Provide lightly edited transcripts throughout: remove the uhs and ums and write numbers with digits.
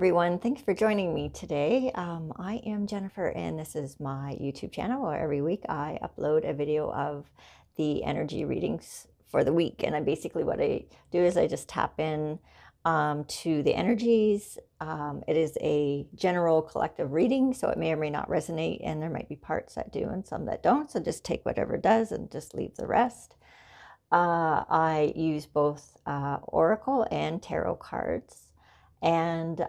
everyone. Thanks for joining me today. I am Jennifer, and this is my YouTube channel where every week I upload a video of the energy readings for the week. And basically what I do is I just tap in to the energies. It is a general collective reading, so it may or may not resonate, and there might be parts that do and some that don't. So just take whatever does and just leave the rest. I use both Oracle and Tarot cards. And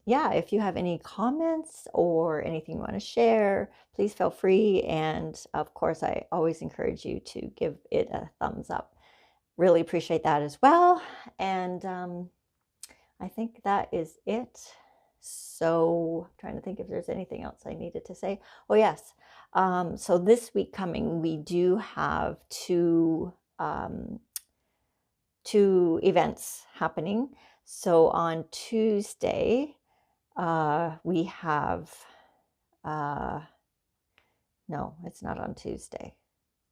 yeah, if you have any comments or anything you want to share, please feel free. And of course, I always encourage you to give it a thumbs up. Really appreciate that as well. And I think that is it. So trying to think if there's anything else I needed to say. Oh, yes. So this week coming, we do have two events happening. So on Tuesday, we have, no, it's not on Tuesday.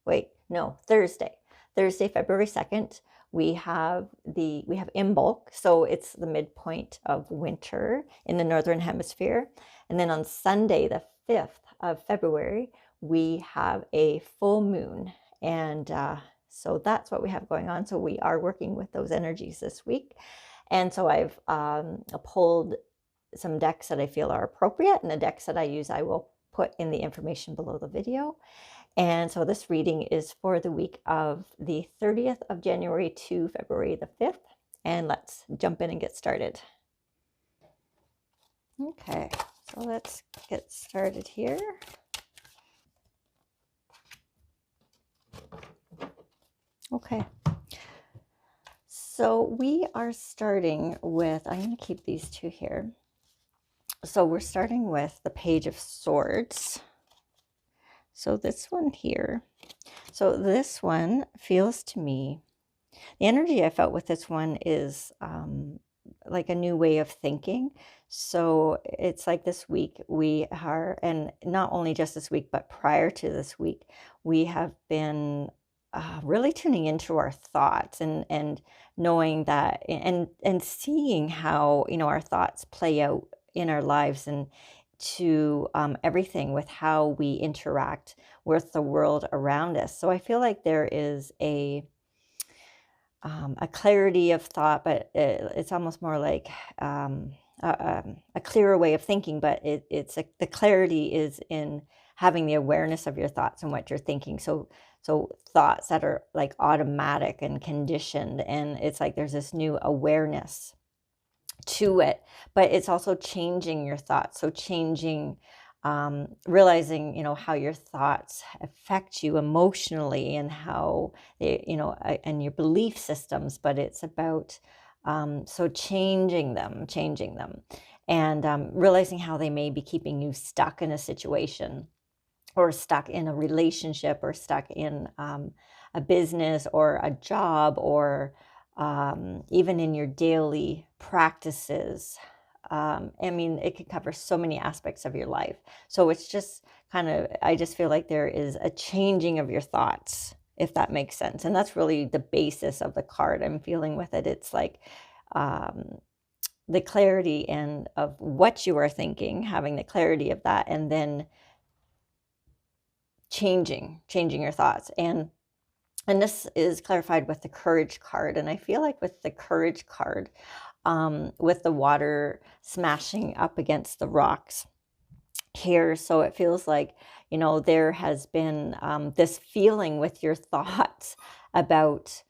Wait, no, Thursday, February 2nd, we have Imbolc. So it's the midpoint of winter in the Northern Hemisphere. And then on Sunday, the 5th of February, we have a full moon. And so that's what we have going on. So we are working with those energies this week. And so I've pulled some decks that I feel are appropriate, and the decks that I use I will put in the information below the video. And so this reading is for the week of the 30th of January to February the 5th. And let's jump in and get started. Okay, so let's get started here. Okay. So we are starting with, I'm going to keep these two here. So we're starting with the Page of Swords. So this one here. So this one feels to me, the energy I felt with this one is like a new way of thinking. So it's like this week we are, and not only just this week, but prior to this week, we have been really tuning into our thoughts and knowing that and seeing how, you know, our thoughts play out in our lives and to everything with how we interact with the world around us. So I feel like there is a clarity of thought, but it's almost more like a clearer way of thinking, but the clarity is in having the awareness of your thoughts and what you're thinking. So thoughts that are like automatic and conditioned, and it's like there's this new awareness to it, but it's also changing your thoughts. So changing, realizing, you know, how your thoughts affect you emotionally and how they, you know, and your belief systems, but it's about, so changing them and realizing how they may be keeping you stuck in a situation or stuck in a relationship or stuck in a business or a job or even in your daily practices. I mean, it could cover so many aspects of your life. So it's just kind of, I just feel like there is a changing of your thoughts, if that makes sense. And that's really the basis of the card I'm feeling with it. It's like the clarity and of what you are thinking, having the clarity of that, and then changing your thoughts. And this is clarified with the Courage card. And I feel like with the Courage card, with the water smashing up against the rocks here, so it feels like, you know, there has been this feeling with your thoughts about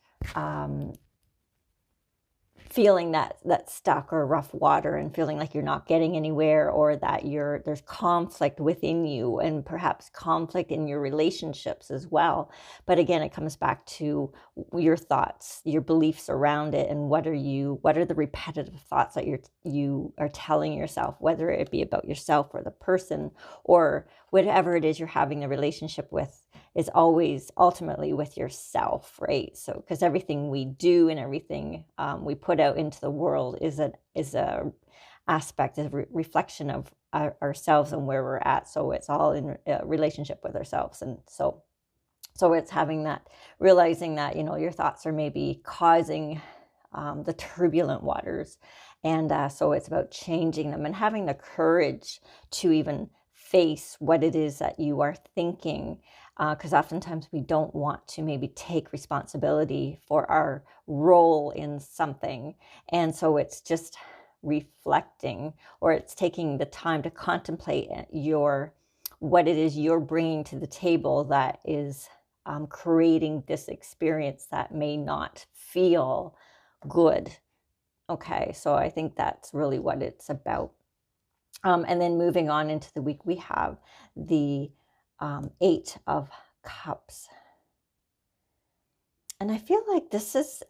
feeling that stuck or rough water and feeling like you're not getting anywhere, or that there's conflict within you and perhaps conflict in your relationships as well. But again, it comes back to your thoughts, your beliefs around it, and what are the repetitive thoughts that you are telling yourself, whether it be about yourself or the person or whatever it is you're having the relationship with, is always ultimately with yourself, right? So because everything we do and everything we put out into the world is a aspect, is a reflection of ourselves and where we're at. So it's all in a relationship with ourselves. And so it's having that, realizing that, you know, your thoughts are maybe causing the turbulent waters. And so it's about changing them and having the courage to even face what it is that you are thinking, because oftentimes we don't want to maybe take responsibility for our role in something. And so it's just reflecting, or it's taking the time to contemplate what it is you're bringing to the table that is creating this experience that may not feel good. Okay, so I think that's really what it's about. And then moving on into the week, we have the Eight of Cups. And I feel like this is,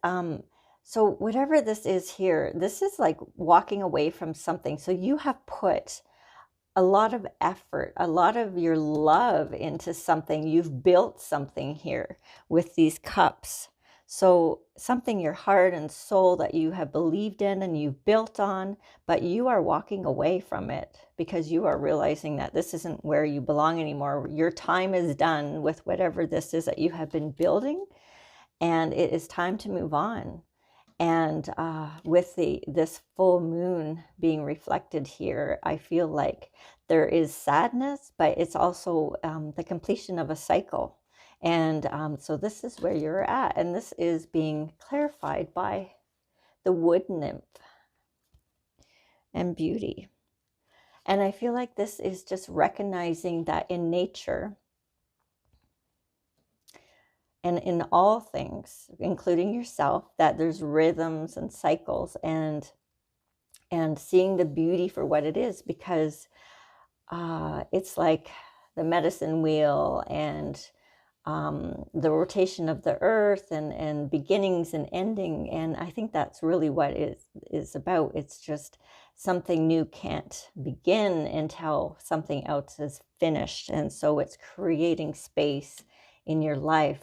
so whatever this is here, this is like walking away from something. So you have put a lot of effort, a lot of your love into something. You've built something here with these cups. So something your heart and soul that you have believed in and you've built on, but you are walking away from it because you are realizing that this isn't where you belong anymore. Your time is done with whatever this is that you have been building, and it is time to move on. And with this full moon being reflected here, I feel like there is sadness, but it's also the completion of a cycle. And so this is where you're at. And this is being clarified by the wood nymph and beauty. And I feel like this is just recognizing that in nature and in all things, including yourself, that there's rhythms and cycles, and seeing the beauty for what it is, because it's like the medicine wheel and the rotation of the earth, and beginnings and ending. And I think that's really what it is about. It's just something new can't begin until something else is finished. And so it's creating space in your life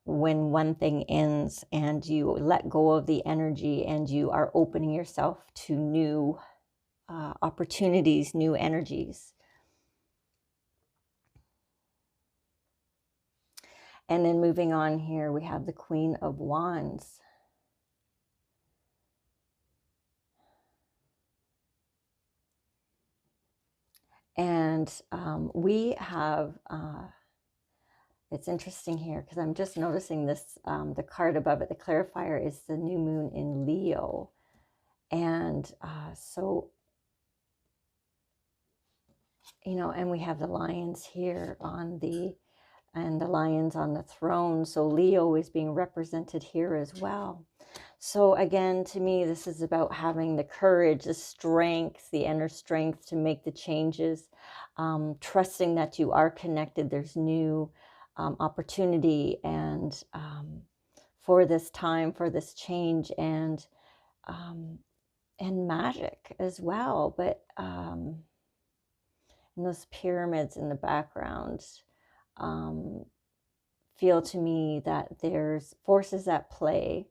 when one thing ends, and you let go of the energy and you are opening yourself to new opportunities, new energies. And then moving on here, we have the Queen of Wands. And we have, it's interesting here because I'm just noticing this, the card above it, the clarifier, is the new moon in Leo. And so, you know, and we have the lions here and the lions on the throne. So Leo is being represented here as well. So again, to me, this is about having the courage, the strength, the inner strength to make the changes, trusting that you are connected. There's new opportunity and for this time, for this change, and magic as well. But and those pyramids in the background feel to me that there's forces at play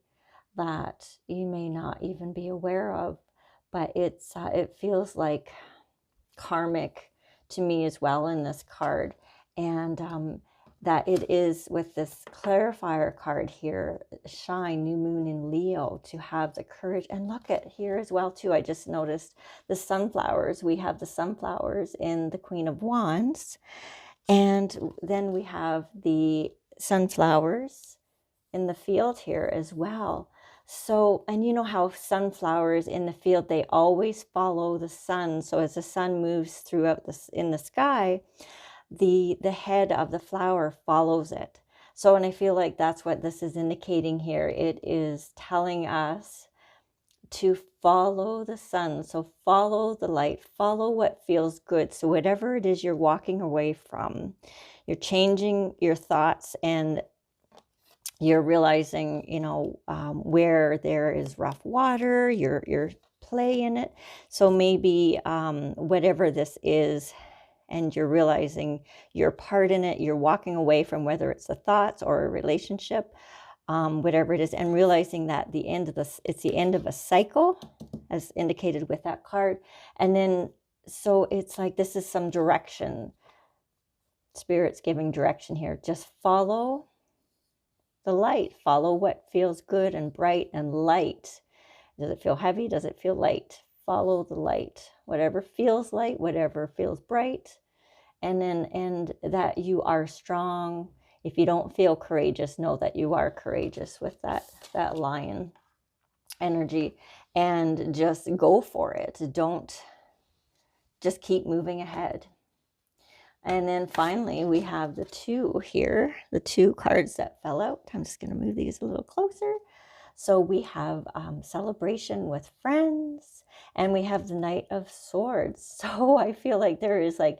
that you may not even be aware of, but it feels like karmic to me as well in this card. And that it is with this clarifier card here, shine, new moon in Leo, to have the courage. And look at here as well too, I just noticed the sunflowers. We have the sunflowers in the Queen of Wands, and then we have the sunflowers in the field here as well. So, and you know how sunflowers in the field, they always follow the sun. So as the sun moves throughout in the sky, the head of the flower follows it. So, and I feel like that's what this is indicating here. It is telling us to follow the sun. So follow the light, follow what feels good. So whatever it is you're walking away from, you're changing your thoughts, and you're realizing, you know, where there is rough water, you're play in it. So maybe whatever this is, and you're realizing your part in it, you're walking away from whether it's the thoughts or a relationship, whatever it is, and realizing that it's the end of a cycle, as indicated with that card. And then, so it's like this is some direction. Spirit's giving direction here. Just follow the light. Follow what feels good and bright and light. Does it feel heavy? Does it feel light? Follow the light. Whatever feels light, whatever feels bright. And that you are strong. If you don't feel courageous, know that you are courageous with that lion energy, and just go for it. Don't, just keep moving ahead. And then finally, we have the 2 here, the 2 cards that fell out. I'm just going to move these a little closer. So we have celebration with friends, and we have the Knight of Swords. So I feel like there is like,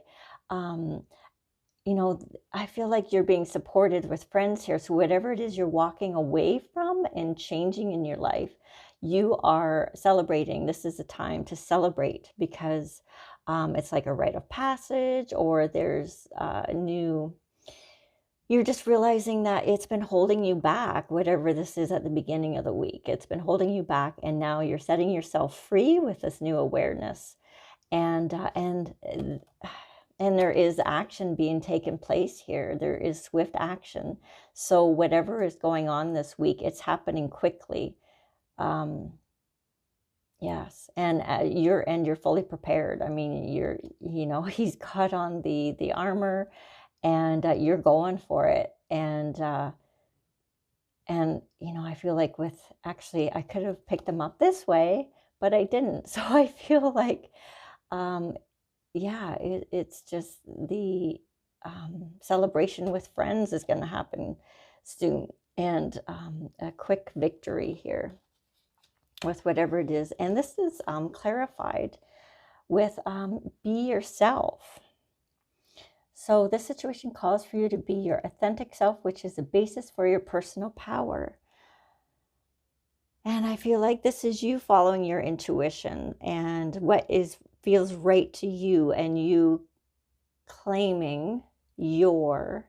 you know, I feel like you're being supported with friends here. So whatever it is you're walking away from and changing in your life, you are celebrating. This is a time to celebrate, because it's like a rite of passage, or there's you're just realizing that it's been holding you back, whatever this is at the beginning of the week. It's been holding you back, and now you're setting yourself free with this new awareness. And there is action being taken place here. There is swift action. So whatever is going on this week, it's happening quickly. Yes, and you're fully prepared. I mean, he's got on the armor, and you're going for it. And I feel like I could have picked them up this way, but I didn't. So I feel like, yeah, it's just the celebration with friends is going to happen soon, and a quick victory here with whatever it is. And this is clarified with be yourself. So this situation calls for you to be your authentic self, which is the basis for your personal power. And I feel like this is you following your intuition and what feels right to you, and you claiming your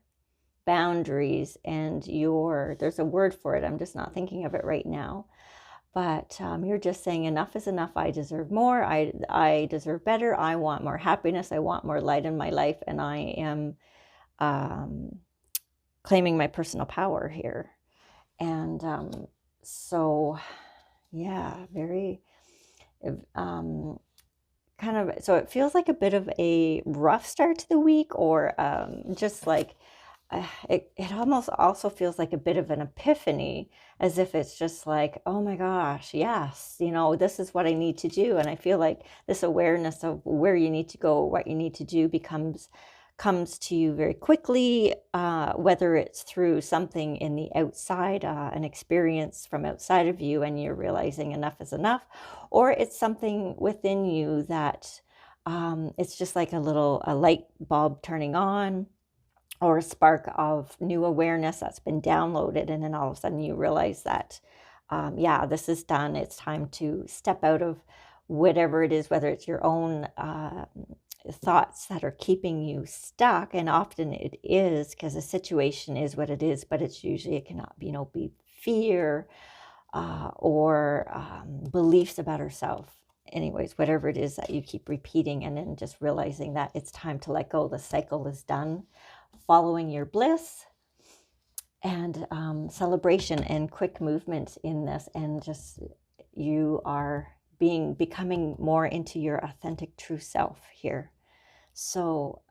boundaries and there's a word for it, I'm just not thinking of it right now. But you're just saying enough is enough. I deserve more. I deserve better. I want more happiness. I want more light in my life. And I am claiming my personal power here. And so, yeah, very kind of, so it feels like a bit of a rough start to the week, or just like, it almost also feels like a bit of an epiphany, as if it's just like, oh my gosh, yes, this is what I need to do. And I feel like this awareness of where you need to go, what you need to do, comes to you very quickly, whether it's through something in the outside, an experience from outside of you, and you're realizing enough is enough, or it's something within you that it's just like a light bulb turning on, or a spark of new awareness that's been downloaded. And then all of a sudden you realize that, yeah, this is done. It's time to step out of whatever it is, whether it's your own thoughts that are keeping you stuck. And often it is, because the situation is what it is, but it cannot be fear or beliefs about ourselves. Anyways, whatever it is that you keep repeating, and then just realizing that it's time to let go. The cycle is done. Following your bliss, and celebration and quick movement in this, and just you are becoming more into your authentic true self here. So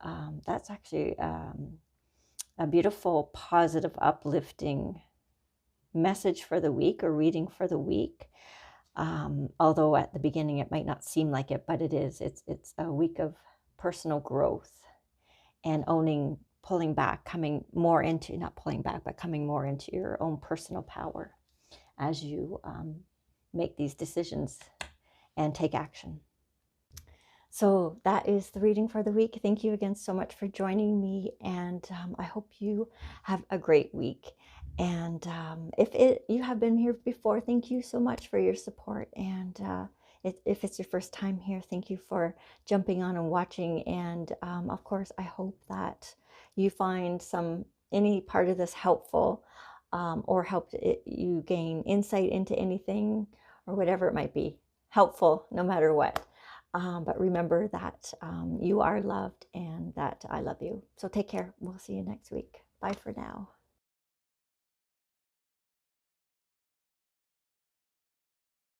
that's actually a beautiful, positive, uplifting message for the week, or reading for the week. Although at the beginning it might not seem like it, but it is. It's a week of personal growth and pulling back, coming more into, not pulling back, but coming more into your own personal power as you make these decisions and take action. So that is the reading for the week. Thank you again so much for joining me, and I hope you have a great week. And if you have been here before, thank you so much for your support. And if it's your first time here, thank you for jumping on and watching. And of course, I hope that you find any part of this helpful, or helped you gain insight into anything, or whatever it might be. Helpful no matter what. But remember that you are loved, and that I love you. So take care. We'll see you next week. Bye for now.